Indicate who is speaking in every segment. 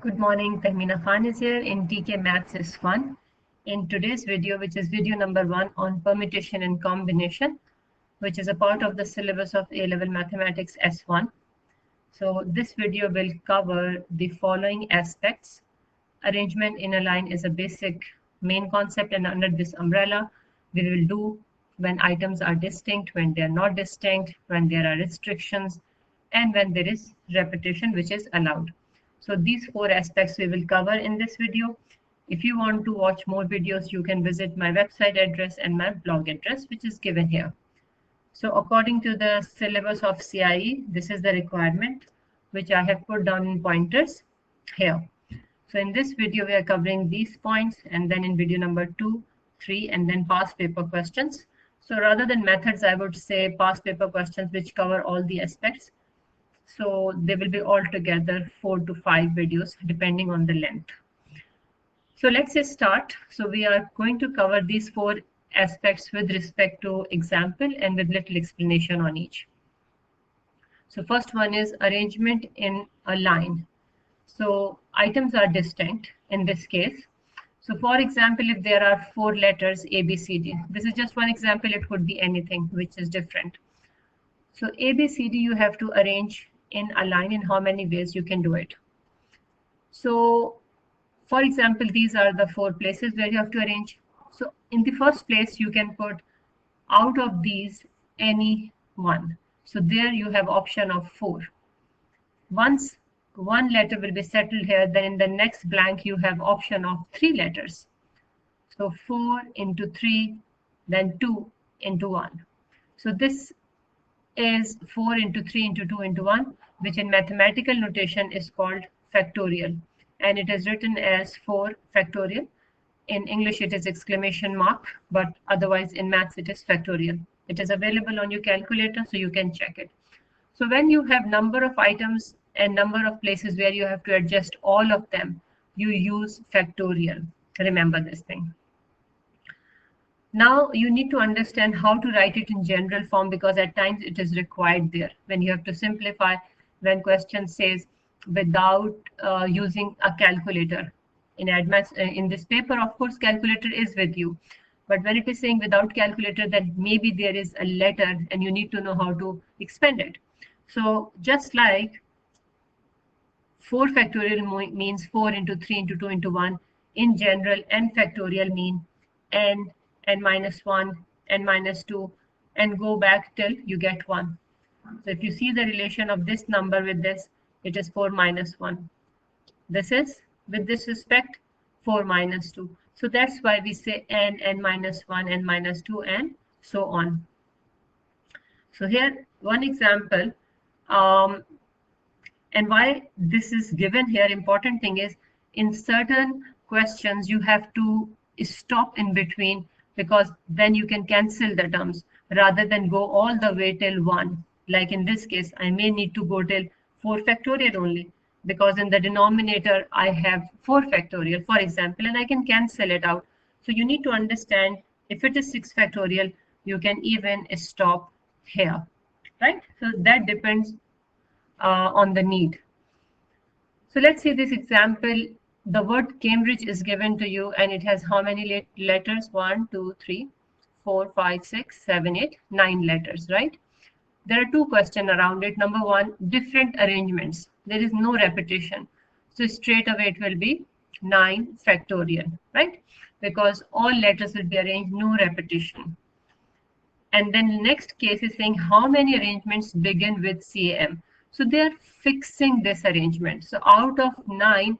Speaker 1: Good morning, Tahmina Khan is here in TK Maths is Fun. In today's video, which is video number 1 on permutation and combination, which is a part of the syllabus of A-level Mathematics S1. So this video will cover the following aspects. Arrangement in a line is a basic main concept, and under this umbrella, we will do when items are distinct, when they are not distinct, when there are restrictions, and when there is repetition, which is allowed. So these 4 aspects we will cover in this video. If you want to watch more videos, you can visit my website address and my blog address, which is given here. So according to the syllabus of CIE, this is the requirement, which I have put down in pointers here. So in this video, we are covering these points, and then in video number 2, 3, and then past paper questions. So rather than methods, I would say past paper questions, which cover all the aspects. So they will be altogether 4 to 5 videos, depending on the length. So let's just start. So we are going to cover these 4 aspects with respect to example and with little explanation on each. So first one is arrangement in a line. So items are distinct in this case. So for example, if there are 4 letters A, B, C, D, this is just one example. It could be anything which is different. So A, B, C, D, you have to arrange in a line. In how many ways you can do it? So for example, these are the 4 places where you have to arrange. So in the first place, you can put out of these any one. So there you have option of 4. Once one letter will be settled here, then in the next blank you have option of 3 letters. So 4 into 3, then 2 into 1. So this is 4 into 3 into 2 into 1, which in mathematical notation is called factorial, and it is written as 4 factorial. In English it is exclamation mark, but otherwise in maths it is factorial. It is available on your calculator, so you can check it. So when you have number of items and number of places where you have to adjust all of them, you use factorial. Remember this thing. Now you need to understand how to write it in general form, because at times it is required there when you have to simplify, when question says without using a calculator. In this paper, of course, calculator is with you, but when it is saying without calculator, then maybe there is a letter and you need to know how to expand it. So just like 4 factorial means 4 into 3 into 2 into 1, in general, n factorial mean n minus 1, n minus 2, and go back till you get 1. So if you see the relation of this number with this, it is 4 minus 1. This is, with this respect, 4 minus 2. So that's why we say n minus 1, n minus 2, and so on. So here, one example, and why this is given here, important thing is, in certain questions, you have to stop in between, because then you can cancel the terms rather than go all the way till 1. Like in this case, I may need to go till 4 factorial only, because in the denominator, I have 4 factorial, for example, and I can cancel it out. So you need to understand, if it is 6 factorial, you can even stop here, right? So that depends on the need. So let's see this example. The word Cambridge is given to you, and it has how many letters? 1, 2, 3, 4, 5, 6, 7, 8, 9 letters, right? There are 2 questions around it. Number 1, different arrangements. There is no repetition. So straight away it will be 9 factorial, right? Because all letters will be arranged, no repetition. And then the next case is saying how many arrangements begin with CAM. So they are fixing this arrangement. So out of 9,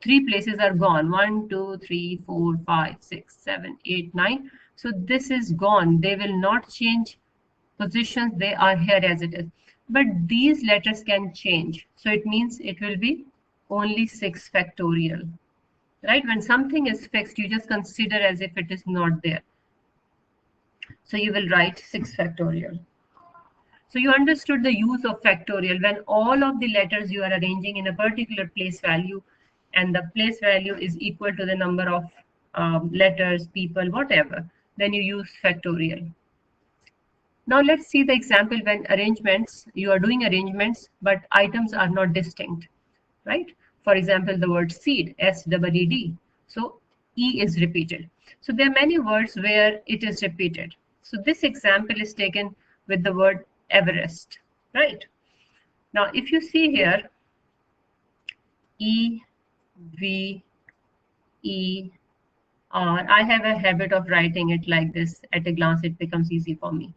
Speaker 1: 3 places are gone. 1, 2, 3, 4, 5, 6, 7, 8, 9. So this is gone. They will not change positions. They are here as it is. But these letters can change. So it means it will be only 6 factorial. Right? When something is fixed, you just consider as if it is not there. So you will write 6 factorial. So you understood the use of factorial when all of the letters you are arranging in a particular place value, and the place value is equal to the number of letters, people, whatever, then you use factorial. Now let's see the example when you are doing arrangements, but items are not distinct, right? For example, the word seed, S-E-E-D. So E is repeated. So there are many words where it is repeated. So this example is taken with the word Everest, right? Now, if you see here, E, V, E, R, I have a habit of writing it like this. At a glance, it becomes easy for me.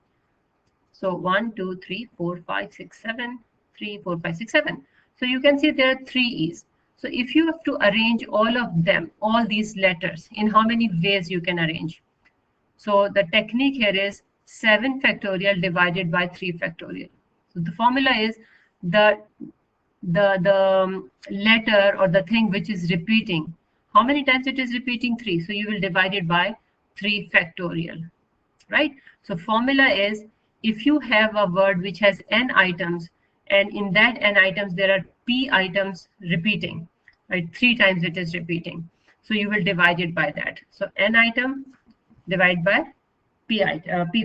Speaker 1: So 1, 2, 3, 4, 5, 6, 7, 3, 4, 5, 6, 7. So you can see there are 3 E's. So if you have to arrange all of them, all these letters, in how many ways you can arrange? So the technique here is 7 factorial divided by 3 factorial. So the formula is the letter or the thing which is repeating. How many times it is repeating? 3. So you will divide it by 3 factorial, right? So formula is, if you have a word which has n items, and in that n items there are p items repeating, right? 3 times it is repeating. So you will divide it by that. So n item divided by p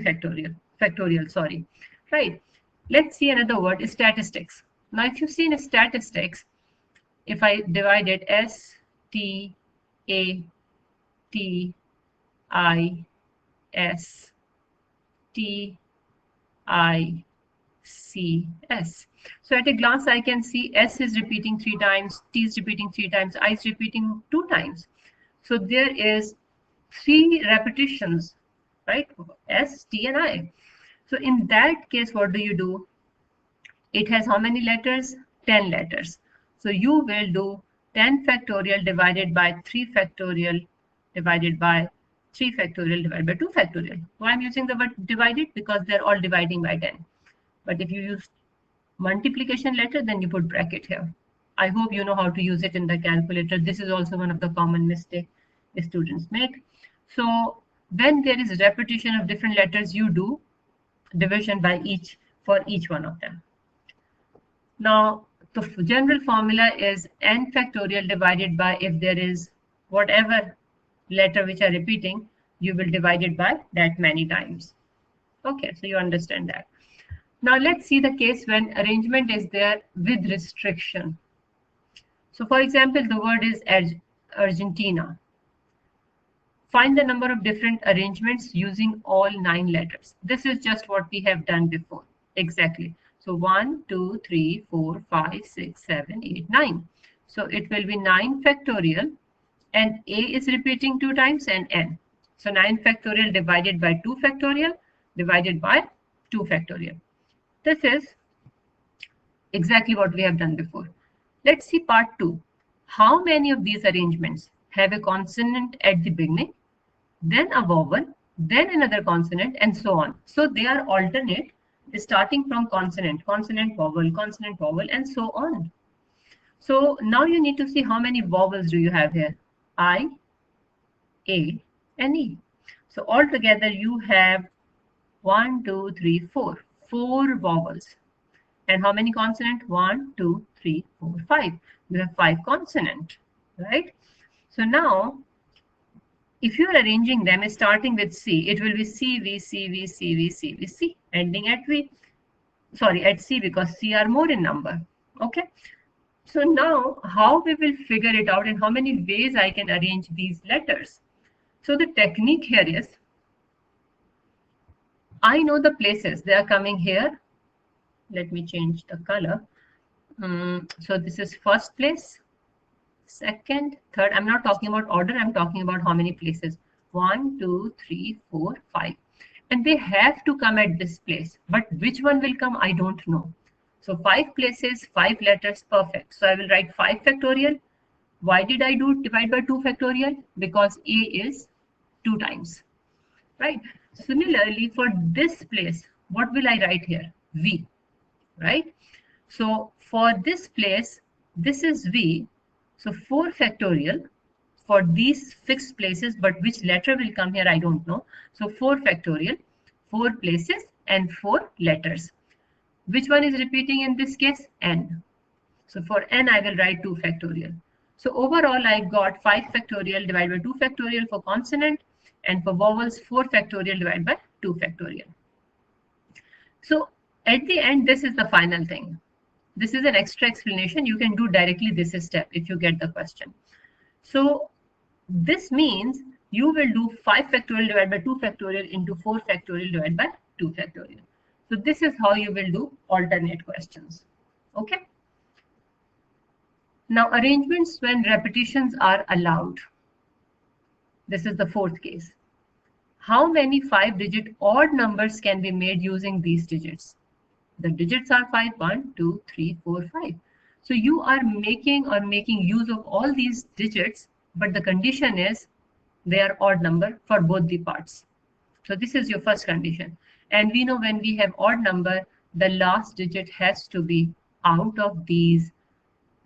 Speaker 1: factorial, sorry, right? Let's see another word, statistics. Now, if you see in statistics, if I divide it S T A T I S T I C S. So at a glance, I can see S is repeating 3 times, T is repeating 3 times, I is repeating 2 times. So there is 3 repetitions, right? S, T, and I. So in that case, what do? It has how many letters? 10 letters. So you will do 10 factorial divided by 3 factorial divided by 3 factorial divided by 2 factorial. Why I'm using the word divided? Because they're all dividing by 10. But if you use multiplication letter, then you put bracket here. I hope you know how to use it in the calculator. This is also one of the common mistakes students make. So when there is repetition of different letters, you do division by each for each one of them. Now, the general formula is n factorial divided by, if there is whatever letter which are repeating, you will divide it by that many times. Okay, so you understand that. Now let's see the case when arrangement is there with restriction. So for example, the word is Argentina. Find the number of different arrangements using all 9 letters. This is just what we have done before. Exactly. So 1, 2, 3, 4, 5, 6, 7, 8, 9. So it will be 9 factorial, and A is repeating 2 times and N. So 9 factorial divided by 2 factorial divided by 2 factorial. This is exactly what we have done before. Let's see part 2. How many of these arrangements have a consonant at the beginning, then a vowel, then another consonant, and so on? So they are alternate, starting from consonant, consonant, vowel, and so on. So now you need to see how many vowels do you have here? I, A, and E. So altogether you have 1, 2, 3, 4. 4 vowels. And how many consonant? 1, 2, 3, 4, 5. You have 5 consonant, right? So now, if you are arranging them starting with C, it will be C, V, C, V, C, V, C, V, C, ending at V. Sorry, at C, because C are more in number. Okay. So now, how we will figure it out and how many ways I can arrange these letters? So the technique here is, I know the places they are coming here. Let me change the color. So this is first place, second, third. I'm not talking about order. I'm talking about how many places. 1, 2, 3, 4, 5. And they have to come at this place. But which one will come, I don't know. So 5 places, 5 letters, perfect. So I will write 5 factorial. Why did I do divide by 2 factorial? Because A is 2 times, right? Similarly, for this place, what will I write here? V, right? So for this place, this is V. So 4 factorial for these fixed places, but which letter will come here, I don't know. So 4 factorial, 4 places and 4 letters. Which one is repeating in this case? N. So for N, I will write 2 factorial. So overall, I got 5 factorial divided by 2 factorial for consonant, and for vowels, 4 factorial divided by 2 factorial. So at the end, this is the final thing. This is an extra explanation. You can do directly this step if you get the question. So this means you will do 5 factorial divided by 2 factorial into 4 factorial divided by 2 factorial. So this is how you will do alternate questions. Okay. Now arrangements when repetitions are allowed. This is the fourth case. How many 5-digit odd numbers can be made using these digits? The digits are 5, 1, 2, 3, 4, 5. So you are making use of all these digits, but the condition is they are odd number for both the parts. So this is your first condition. And we know when we have odd number, the last digit has to be out of these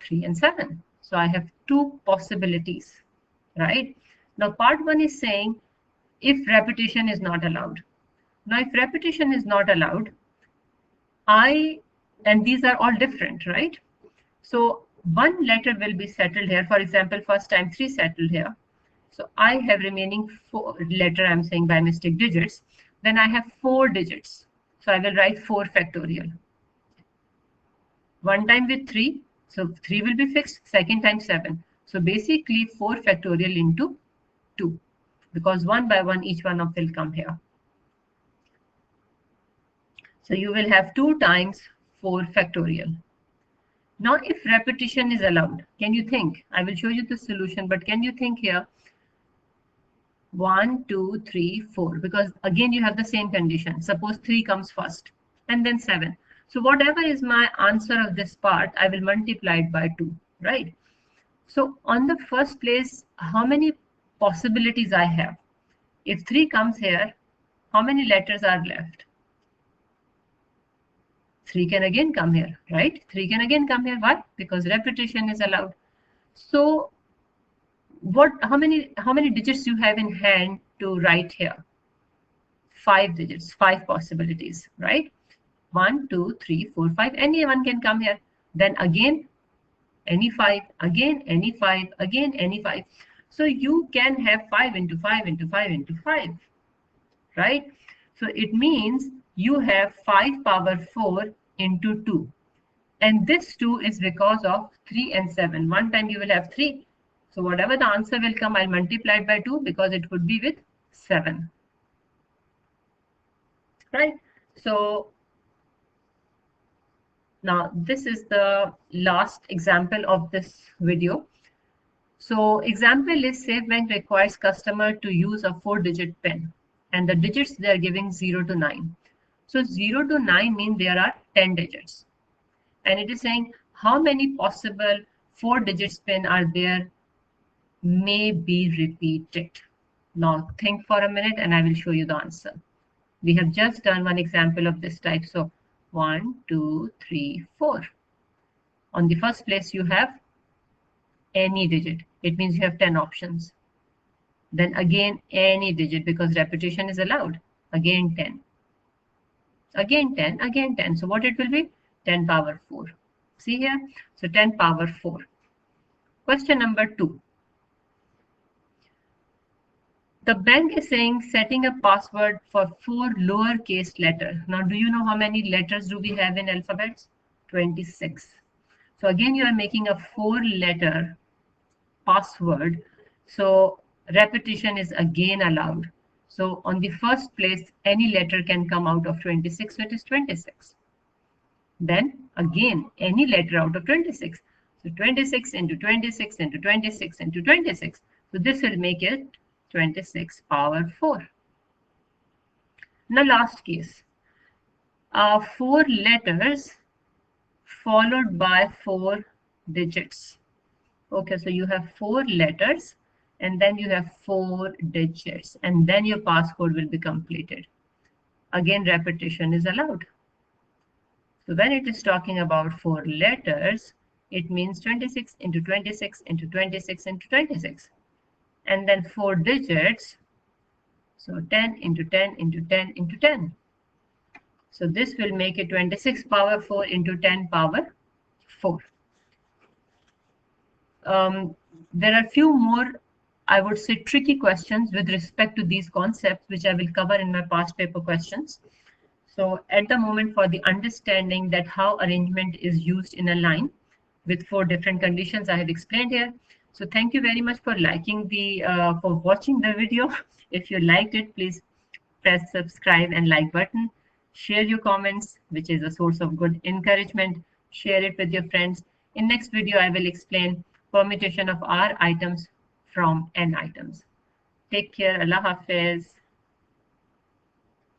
Speaker 1: 3 and 7. So I have two possibilities, right? Now part 1 is saying if repetition is not allowed. Now if repetition is not allowed, and these are all different, right? So one letter will be settled here. For example, first time 3 settled here. So I have remaining 4 letter, I'm saying by mistake, digits. Then I have 4 digits. So I will write 4 factorial. One time with 3. So 3 will be fixed. Second time 7. So basically 4 factorial into 2. Because one by one, each one of will come here. So you will have 2 times 4 factorial. Now, if repetition is allowed, can you think? I will show you the solution, but can you think here? 1, 2, 3, 4, because again, you have the same condition. Suppose 3 comes first and then 7. So whatever is my answer of this part, I will multiply it by 2, right? So on the first place, how many possibilities I have? If 3 comes here, how many letters are left? 3 can again come here, right? 3 can again come here. Why? Because repetition is allowed. So how many digits you have in hand to write here? 5 digits, 5 possibilities, right? 1, 2, 3, 4, 5. Anyone can come here. Then again, any 5, again, any 5, again, any 5. So you can have 5 into 5 into 5 into 5, right? So it means you have 5 power 4 into 2. And this 2 is because of 3 and 7. One time you will have 3. So whatever the answer will come, I'll multiply it by 2 because it would be with 7. Right? So now this is the last example of this video. So example is Safe Bank requires customer to use a 4-digit PIN and the digits they are giving 0 to 9. So 0 to 9 mean there are 10 digits. And it is saying how many possible 4-digit PIN are there may be repeated. Now think for a minute and I will show you the answer. We have just done one example of this type. So 1, 2, 3, 4. On the first place you have any digit. It means you have 10 options. Then again any digit because repetition is allowed. Again 10. Again 10, again 10. So what it will be? 10 power 4. See here? So 10 power 4. Question number 2. The bank is saying setting a password for 4 lowercase letters. Now, do you know how many letters do we have in alphabets? 26. So again, you are making a 4-letter password. So repetition is again allowed. So on the first place, any letter can come out of 26, which is 26. Then again, any letter out of 26. So 26 into 26 into 26 into 26. So this will make it 26 power 4. Now last case. 4 letters followed by 4 digits. Okay, so you have 4 letters and then you have 4 digits and then your passcode will be completed. Again, repetition is allowed. So when it is talking about 4 letters, it means 26 into 26 into 26 into 26. And then 4 digits. So 10 into 10 into 10 into 10. So this will make it 26 power 4 into 10 power 4. There are few more, I would say, tricky questions with respect to these concepts, which I will cover in my past paper questions. So at the moment, for the understanding that how arrangement is used in a line with 4 different conditions I have explained here. So thank you very much for for watching the video. If you liked it, please press subscribe and like button. Share your comments, which is a source of good encouragement. Share it with your friends. In next video, I will explain permutation of R items from N items. Take care. Allah Hafiz.